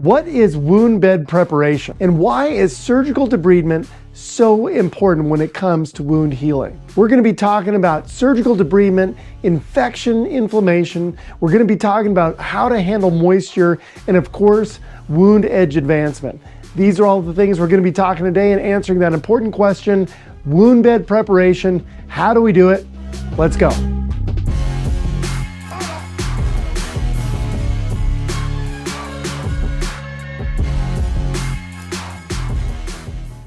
What is wound bed preparation? And why is surgical debridement so important when it comes to wound healing? We're going to be talking about surgical debridement, infection, inflammation. We're going to be talking about how to handle moisture, and of course, wound edge advancement. These are all the things we're going to be talking today and answering that important question, wound bed preparation. How do we do it? Let's go.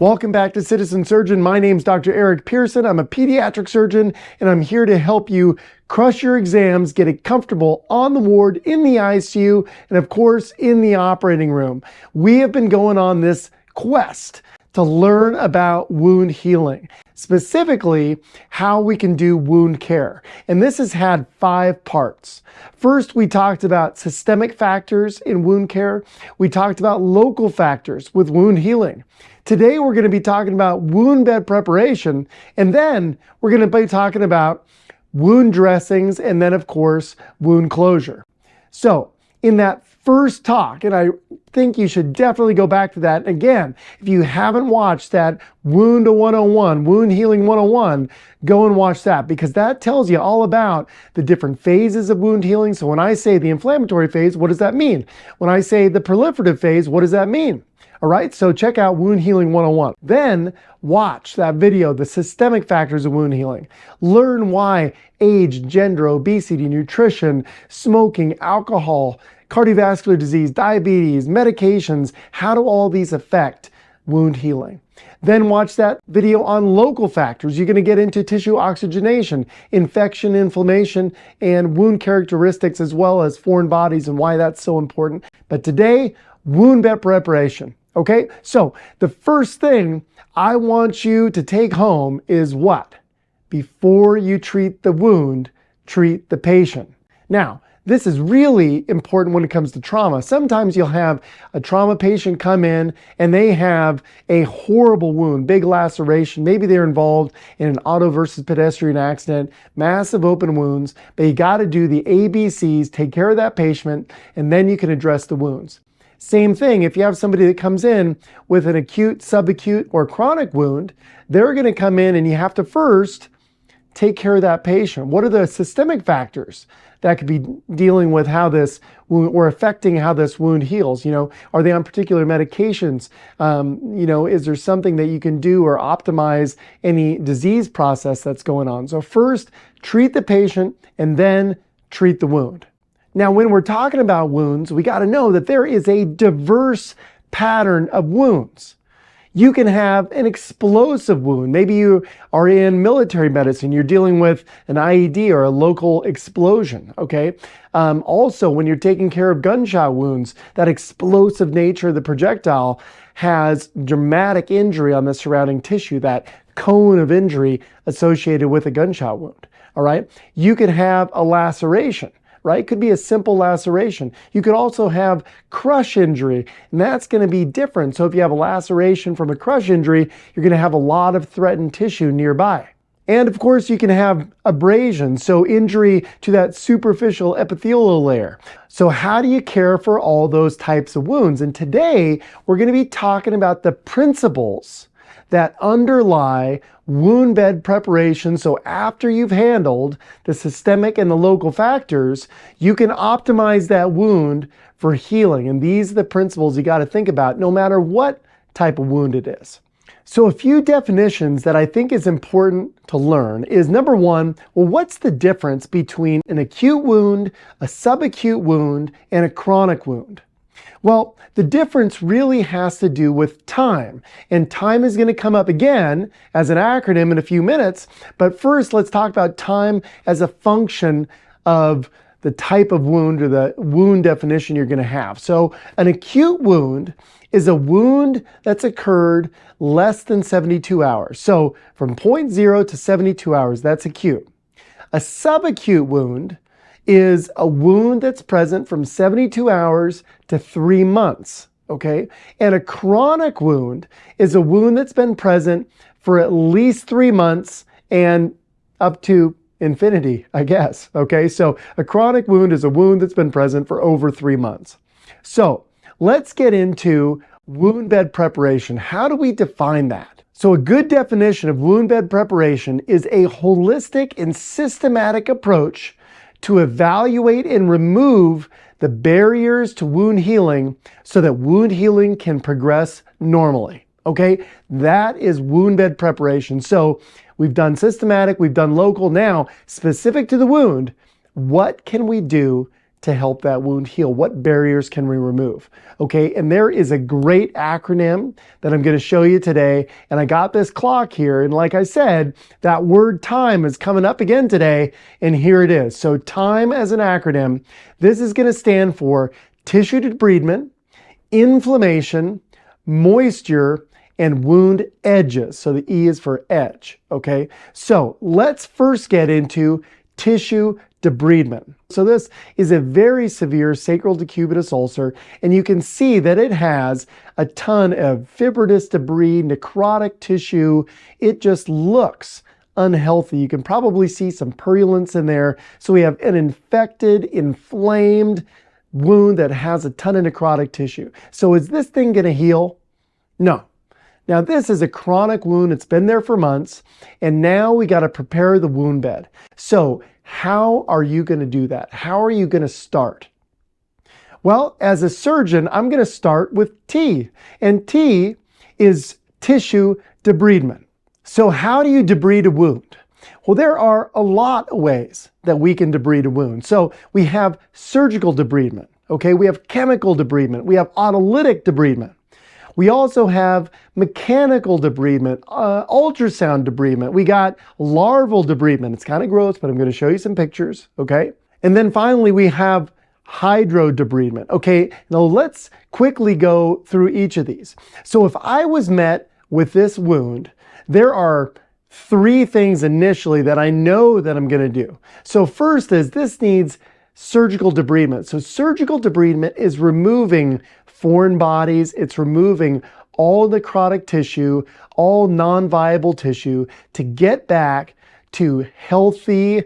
Welcome back to Citizen Surgeon. My name's Dr. Eric Pearson. I'm a pediatric surgeon, and I'm here to help you crush your exams, get it comfortable on the ward, in the ICU, and of course, in the operating room. We have been going on this quest to learn about wound healing, specifically how we can do wound care. And this has had 5 parts. First, we talked about systemic factors in wound care. We talked about local factors with wound healing. Today, we're going to be talking about wound bed preparation, and then we're going to be talking about wound dressings, and then, of course, wound closure. So, in that first talk, and I think you should definitely go back to that. Again, if you haven't watched that Wound 101, Wound Healing 101, go and watch that, because that tells you all about the different phases of wound healing. So when I say the inflammatory phase, what does that mean? When I say the proliferative phase, what does that mean? All right, so check out Wound Healing 101. Then watch that video, the systemic factors of wound healing. Learn why age, gender, obesity, nutrition, smoking, alcohol, cardiovascular disease, diabetes, medications, how do all these affect wound healing? Then watch that video on local factors. You're going to get into tissue oxygenation, infection, inflammation, and wound characteristics, as well as foreign bodies and why that's so important. But today, wound bed preparation. Okay, so the first thing I want you to take home is what? Before you treat the wound, treat the patient. Now, this is really important when it comes to trauma. Sometimes you'll have a trauma patient come in and they have a horrible wound, big laceration. Maybe they're involved in an auto versus pedestrian accident, massive open wounds, but you got to do the ABCs, take care of that patient, and then you can address the wounds. Same thing, if you have somebody that comes in with an acute, subacute, or chronic wound, they're going to come in and you have to first take care of that patient. What are the systemic factors that could be dealing with how this wound or affecting how this wound heals? You know, are they on particular medications? Is there something that you can do or optimize any disease process that's going on? So first, treat the patient and then treat the wound. Now, when we're talking about wounds, we got to know that there is a diverse pattern of wounds. You can have an explosive wound. Maybe you are in military medicine. You're dealing with an IED or a local explosion, okay? Also, when you're taking care of gunshot wounds, that explosive nature of the projectile has dramatic injury on the surrounding tissue, that cone of injury associated with a gunshot wound, all right? You could have a laceration. Right? Could be a simple laceration. You could also have crush injury, and that's going to be different. So if you have a laceration from a crush injury, you're going to have a lot of threatened tissue nearby. And of course, you can have abrasion, so injury to that superficial epithelial layer. So how do you care for all those types of wounds? And today, we're going to be talking about the principles that underlie wound bed preparation. So after you've handled the systemic and the local factors, you can optimize that wound for healing. And these are the principles you got to think about no matter what type of wound it is. So a few definitions that I think is important to learn is, number one, well, what's the difference between an acute wound, a subacute wound, and a chronic wound? Well, the difference really has to do with time, and time is going to come up again as an acronym in a few minutes. But first, let's talk about time as a function of the type of wound or the wound definition you're going to have. So an acute wound is a wound that's occurred less than 72 hours. So from 0 to 72 hours, that's acute. A subacute wound is a wound that's present from 72 hours to 3 months, okay? And a chronic wound is a wound that's been present for at least 3 months and up to infinity, I guess, okay? So a chronic wound is a wound that's been present for over 3 months. So let's get into wound bed preparation. How do we define that? So a good definition of wound bed preparation is a holistic and systematic approach to evaluate and remove the barriers to wound healing so that wound healing can progress normally. Okay, that is wound bed preparation. So we've done systematic, we've done local. Now, specific to the wound, what can we do to help that wound heal? What barriers can we remove? Okay, and there is a great acronym that I'm going to show you today. And I got this clock here. And like I said, that word time is coming up again today. And here it is. So time as an acronym, this is going to stand for tissue debridement, inflammation, moisture, and wound edges. So the E is for edge. Okay, so let's first get into tissue debridement. So this is a very severe sacral decubitus ulcer, and you can see that it has a ton of fibrinous debris, necrotic tissue. It just looks unhealthy. You can probably see some purulence in there. So we have an infected, inflamed wound that has a ton of necrotic tissue. So is this thing going to heal? No. Now this is a chronic wound. It's been there for months, and now we got to prepare the wound bed. So how are you going to do that? How are you going to start? Well, as a surgeon, I'm going to start with T, and T is tissue debridement. So how do you debride a wound? Well, there are a lot of ways that we can debride a wound. So we have surgical debridement, okay? We have chemical debridement. We have autolytic debridement. We also have mechanical debridement, ultrasound debridement. We got larval debridement. It's kind of gross, but I'm going to show you some pictures, okay? And then finally, we have hydro debridement, okay? Now let's quickly go through each of these. So if I was met with this wound, there are 3 things initially that I know that I'm going to do. So first is this needs surgical debridement. So surgical debridement is removing foreign bodies. It's removing all necrotic tissue, all non-viable tissue to get back to healthy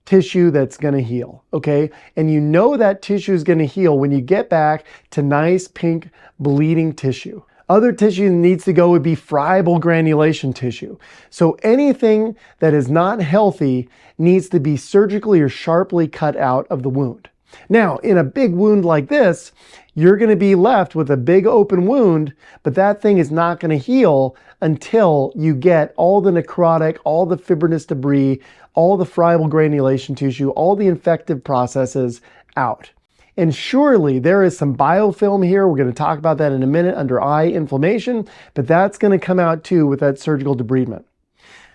tissue that's going to heal, okay? And you know that tissue is going to heal when you get back to nice pink bleeding tissue. Other tissue that needs to go would be friable granulation tissue. So anything that is not healthy needs to be surgically or sharply cut out of the wound. Now, in a big wound like this, you're going to be left with a big open wound, but that thing is not going to heal until you get all the necrotic, all the fibrinous debris, all the friable granulation tissue, all the infective processes out. And surely there is some biofilm here. We're going to talk about that in a minute under eye inflammation, but that's going to come out too with that surgical debridement.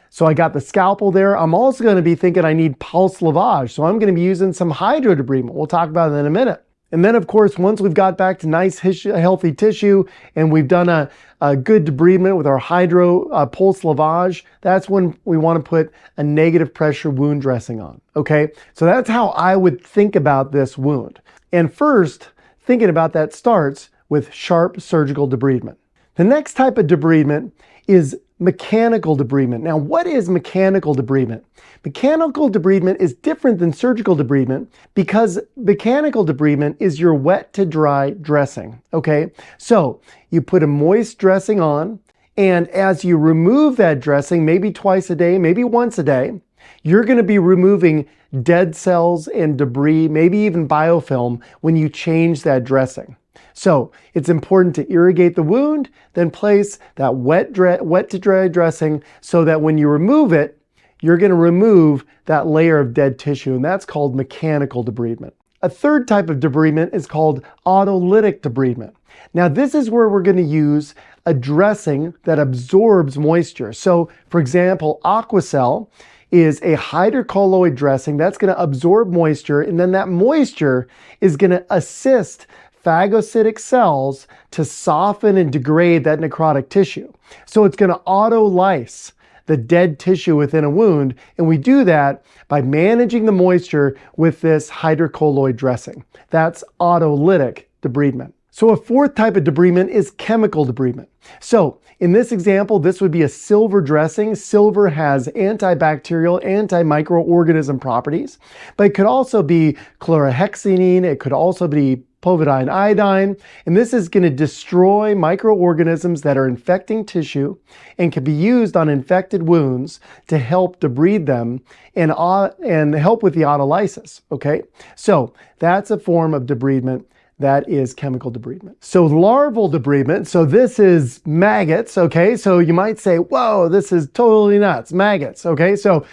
So I got the scalpel there. I'm also going to be thinking I need pulse lavage. So I'm going to be using some hydro debridement. We'll talk about it in a minute. And then of course, once we've got back to nice healthy tissue and we've done a good debridement with our hydro pulse lavage, that's when we want to put a negative pressure wound dressing on. Okay, so that's how I would think about this wound. And first, thinking about that starts with sharp surgical debridement. The next type of debridement is mechanical debridement. Now, what is mechanical debridement? Mechanical debridement is different than surgical debridement because mechanical debridement is your wet to dry dressing, okay? So you put a moist dressing on, and as you remove that dressing, maybe twice a day, maybe once a day, you're going to be removing dead cells and debris, maybe even biofilm when you change that dressing. So it's important to irrigate the wound, then place that wet to dry dressing so that when you remove it, you're going to remove that layer of dead tissue, and that's called mechanical debridement. A third type of debridement is called autolytic debridement. Now this is where we're going to use a dressing that absorbs moisture. So for example, Aquacel is a hydrocolloid dressing that's going to absorb moisture, and then that moisture is going to assist phagocytic cells to soften and degrade that necrotic tissue. So it's going to autolyse the dead tissue within a wound, and we do that by managing the moisture with this hydrocolloid dressing. That's autolytic debridement. So a fourth type of debridement is chemical debridement. So in this example, this would be a silver dressing. Silver has antibacterial, antimicroorganism properties, but it could also be chlorhexidine. It could also be povidone iodine, and this is going to destroy microorganisms that are infecting tissue and can be used on infected wounds to help debride them and help with the autolysis, okay? So that's a form of debridement. That is chemical debridement. So larval debridement, so this is maggots, okay? So you might say, whoa, this is totally nuts, maggots, okay? So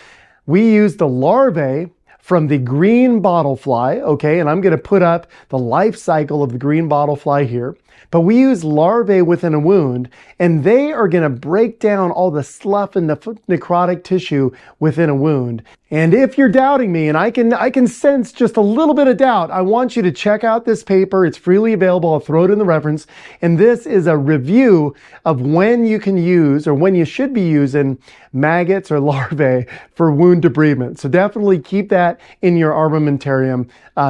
we use the larvae from the green bottlefly, okay? And I'm gonna put up the life cycle of the green bottlefly here. But we use larvae within a wound, and they are gonna break down all the slough and necrotic tissue within a wound. And if you're doubting me, and I can sense just a little bit of doubt, I want you to check out this paper. It's freely available. I'll throw it in the reference. And this is a review of when you can use, or when you should be using, maggots or larvae for wound debridement. So definitely keep that in your armamentarium.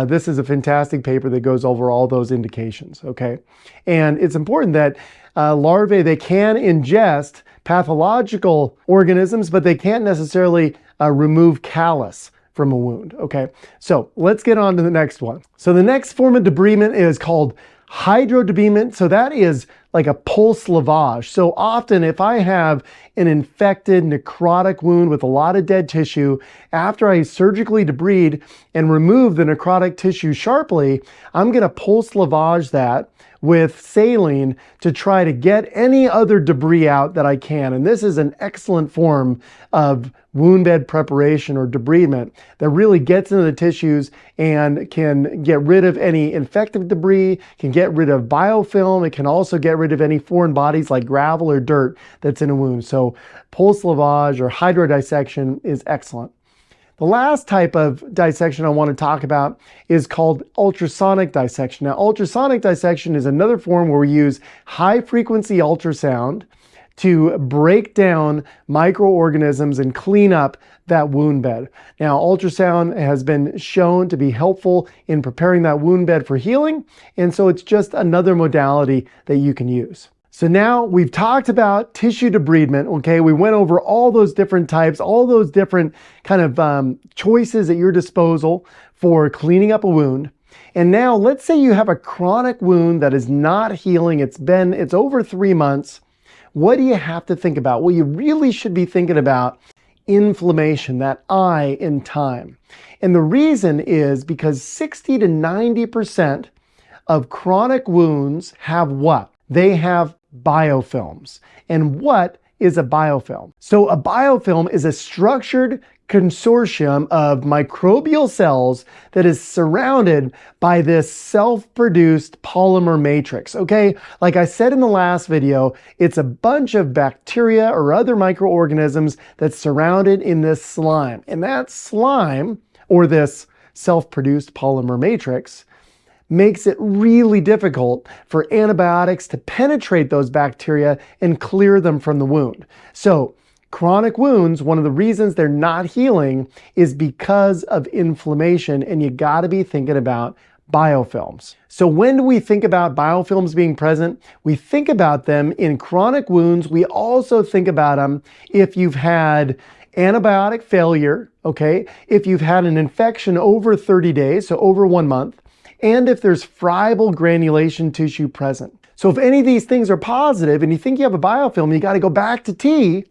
This is a fantastic paper that goes over all those indications, okay? And it's important that larvae, they can ingest pathological organisms, but they can't necessarily remove callus from a wound, okay? So let's get on to the next one. So the next form of debridement is called hydrodebridement. So that is like a pulse lavage. So often if I have an infected necrotic wound with a lot of dead tissue, after I surgically debride and remove the necrotic tissue sharply, I'm gonna pulse lavage that with saline to try to get any other debris out that I can. And this is an excellent form of wound bed preparation or debridement that really gets into the tissues and can get rid of any infective debris, can get rid of biofilm. It can also get rid of any foreign bodies like gravel or dirt that's in a wound. So pulse lavage or hydrodissection is excellent. The last type of dissection I want to talk about is called ultrasonic dissection. Now, ultrasonic dissection is another form where we use high frequency ultrasound to break down microorganisms and clean up that wound bed. Now, ultrasound has been shown to be helpful in preparing that wound bed for healing, and so it's just another modality that you can use. So now we've talked about tissue debridement, okay? We went over all those different types, all those different kind of choices at your disposal for cleaning up a wound. And now let's say you have a chronic wound that is not healing. It's over 3 months. What do you have to think about? Well, you really should be thinking about inflammation, that I in time. And the reason is because 60 to 90% of chronic wounds have what? They have biofilms. And what is a biofilm? So a biofilm is a structured consortium of microbial cells that is surrounded by this self-produced polymer matrix, okay? Like I said in the last video, it's a bunch of bacteria or other microorganisms that's surrounded in this slime. And that slime, or this self-produced polymer matrix, makes it really difficult for antibiotics to penetrate those bacteria and clear them from the wound. So chronic wounds, one of the reasons they're not healing is because of inflammation, and you gotta be thinking about biofilms. So when do we think about biofilms being present? We think about them in chronic wounds. We also think about them if you've had antibiotic failure, okay? If you've had an infection over 30 days, so over 1 month, and if there's friable granulation tissue present. So if any of these things are positive and you think you have a biofilm, you got to go back to T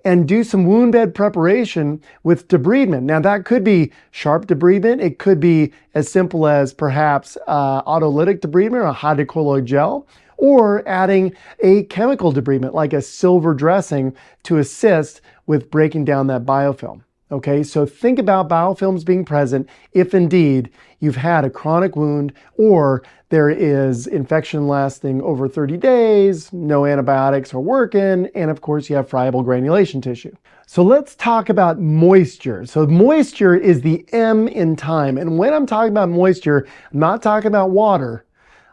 and do some wound bed preparation with debridement. Now that could be sharp debridement. It could be as simple as perhaps autolytic debridement or hydrocolloid gel, or adding a chemical debridement like a silver dressing to assist with breaking down that biofilm. Okay, so think about biofilms being present if indeed you've had a chronic wound or there is infection lasting over 30 days, no antibiotics are working, and of course you have friable granulation tissue. So let's talk about moisture. So moisture is the M in time. And when I'm talking about moisture, I'm not talking about water,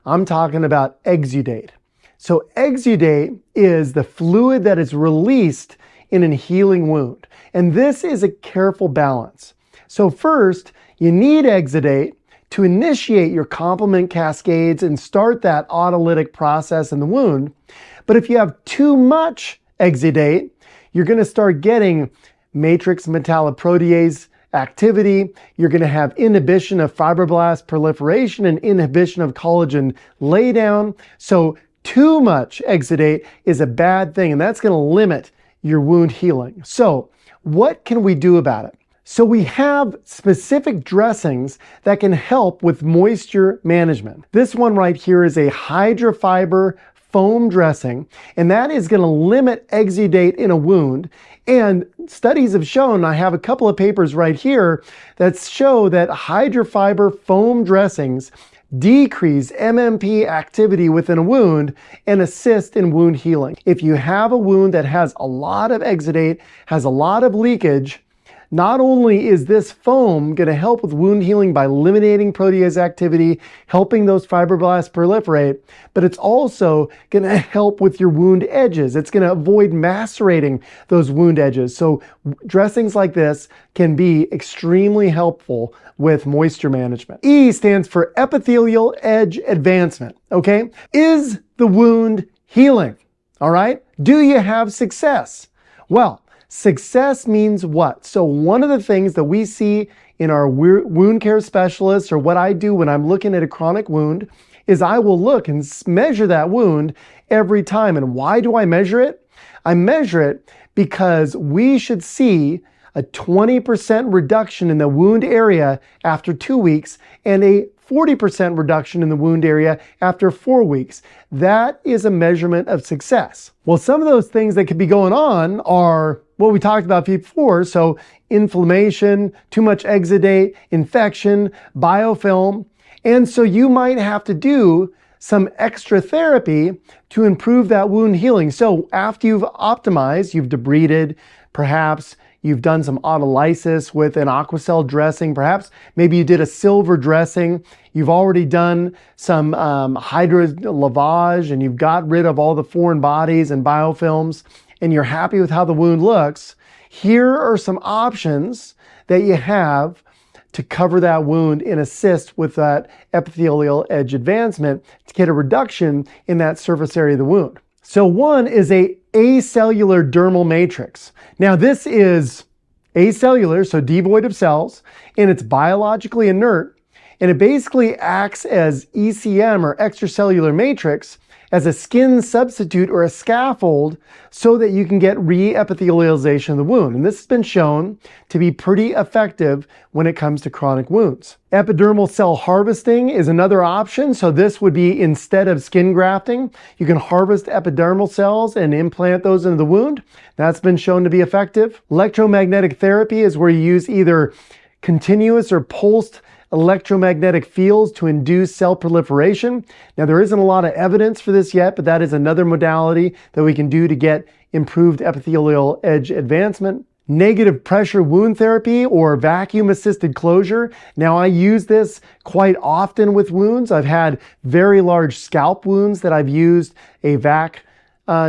I'm talking about exudate. So exudate is the fluid that is released in a healing wound. And this is a careful balance. So first, you need exudate to initiate your complement cascades and start that autolytic process in the wound. But if you have too much exudate, you're going to start getting matrix metalloprotease activity. You're going to have inhibition of fibroblast proliferation and inhibition of collagen laydown. So too much exudate is a bad thing, and that's going to limit your wound healing. So what can we do about it? So we have specific dressings that can help with moisture management. This one right here is a hydrofiber foam dressing, and that is going to limit exudate in a wound. And studies have shown, I have a couple of papers right here that show that hydrofiber foam dressings decrease MMP activity within a wound and assist in wound healing. If you have a wound that has a lot of exudate, has a lot of leakage, not only is this foam going to help with wound healing by eliminating protease activity, helping those fibroblasts proliferate, but it's also going to help with your wound edges. It's going to avoid macerating those wound edges. So dressings like this can be extremely helpful with moisture management. E stands for epithelial edge advancement, okay? Is the wound healing? All right? Do you have success? Well, success means what? So one of the things that we see in our wound care specialists, or what I do when I'm looking at a chronic wound, is I will look and measure that wound every time. And why do I measure it? I measure it because we should see a 20% reduction in the wound area after 2 weeks and a 40% reduction in the wound area after 4 weeks. That is a measurement of success. Well, some of those things that could be going on are what we talked about before. So inflammation, too much exudate, infection, biofilm. And so you might have to do some extra therapy to improve that wound healing. So after you've optimized, you've debrided, perhaps you've done some autolysis with an Aquacel dressing, perhaps maybe you did a silver dressing, you've already done some hydro lavage, and you've got rid of all the foreign bodies and biofilms, and you're happy with how the wound looks. Here are some options that you have to cover that wound and assist with that epithelial edge advancement to get a reduction in that surface area of the wound. So one is a acellular dermal matrix. Now this is acellular, so devoid of cells, and it's biologically inert, and it basically acts as ECM, or extracellular matrix, as a skin substitute or a scaffold so that you can get re-epithelialization of the wound. And this has been shown to be pretty effective when it comes to chronic wounds. Epidermal cell harvesting is another option. So this would be, instead of skin grafting, you can harvest epidermal cells and implant those into the wound. That's been shown to be effective. Electromagnetic therapy is where you use either continuous or pulsed electromagnetic fields to induce cell proliferation. Now, there isn't a lot of evidence for this yet, but that is another modality that we can do to get improved epithelial edge advancement. Negative pressure wound therapy, or vacuum assisted closure. Now, I use this quite often with wounds. I've had very large scalp wounds that I've used a vac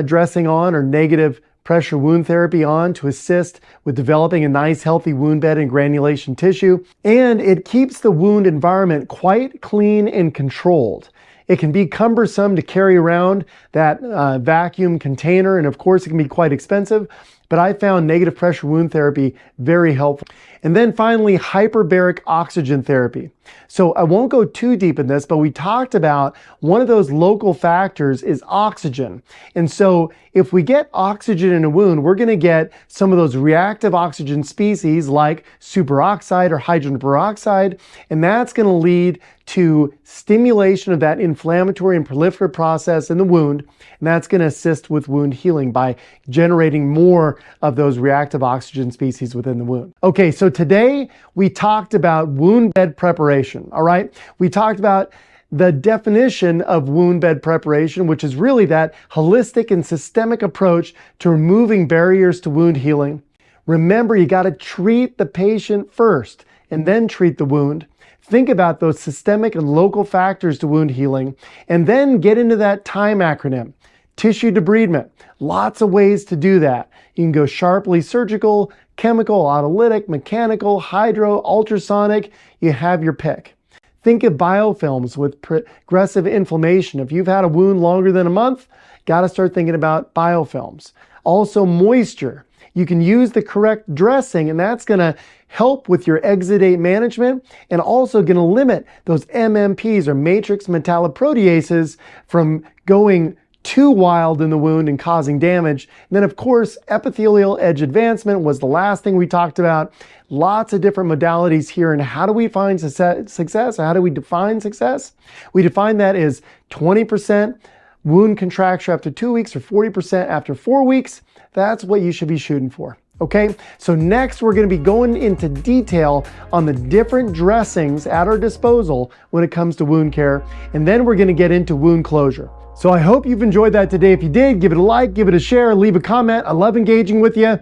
dressing on, or negative pressure wound therapy on, to assist with developing a nice healthy wound bed and granulation tissue. And it keeps the wound environment quite clean and controlled. It can be cumbersome to carry around that vacuum container, and of course it can be quite expensive, but I found negative pressure wound therapy very helpful. And then finally, hyperbaric oxygen therapy. So I won't go too deep in this, but we talked about one of those local factors is oxygen. And so if we get oxygen in a wound, we're going to get some of those reactive oxygen species like superoxide or hydrogen peroxide, and that's going to lead to stimulation of that inflammatory and proliferative process in the wound, and that's going to assist with wound healing by generating more of those reactive oxygen species within the wound. Okay, so today we talked about wound bed preparation, all right? We talked about the definition of wound bed preparation, which is really that holistic and systemic approach to removing barriers to wound healing. Remember, you got to treat the patient first and then treat the wound. Think about those systemic and local factors to wound healing, and then get into that time acronym. Tissue debridement, lots of ways to do that. You can go sharply surgical, chemical, autolytic, mechanical, hydro, ultrasonic, you have your pick. Think of biofilms with progressive inflammation. If you've had a wound longer than a month, got to start thinking about biofilms. Also moisture. you can use the correct dressing, and that's going to help with your exudate management and also going to limit those MMPs or matrix metalloproteases from going too wild in the wound and causing damage. And then of course, epithelial edge advancement was the last thing we talked about. Lots of different modalities here. And how do we find success? How do we define success? We define that as 20% wound contracture after 2 weeks or 40% after 4 weeks. That's what you should be shooting for. Okay, so next we're going to be going into detail on the different dressings at our disposal when it comes to wound care, and then we're going to get into wound closure. So I hope you've enjoyed that today. If you did, give it a like, give it a share, leave a comment. I love engaging with you.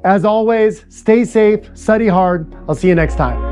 As always, stay safe, study hard. I'll see you next time.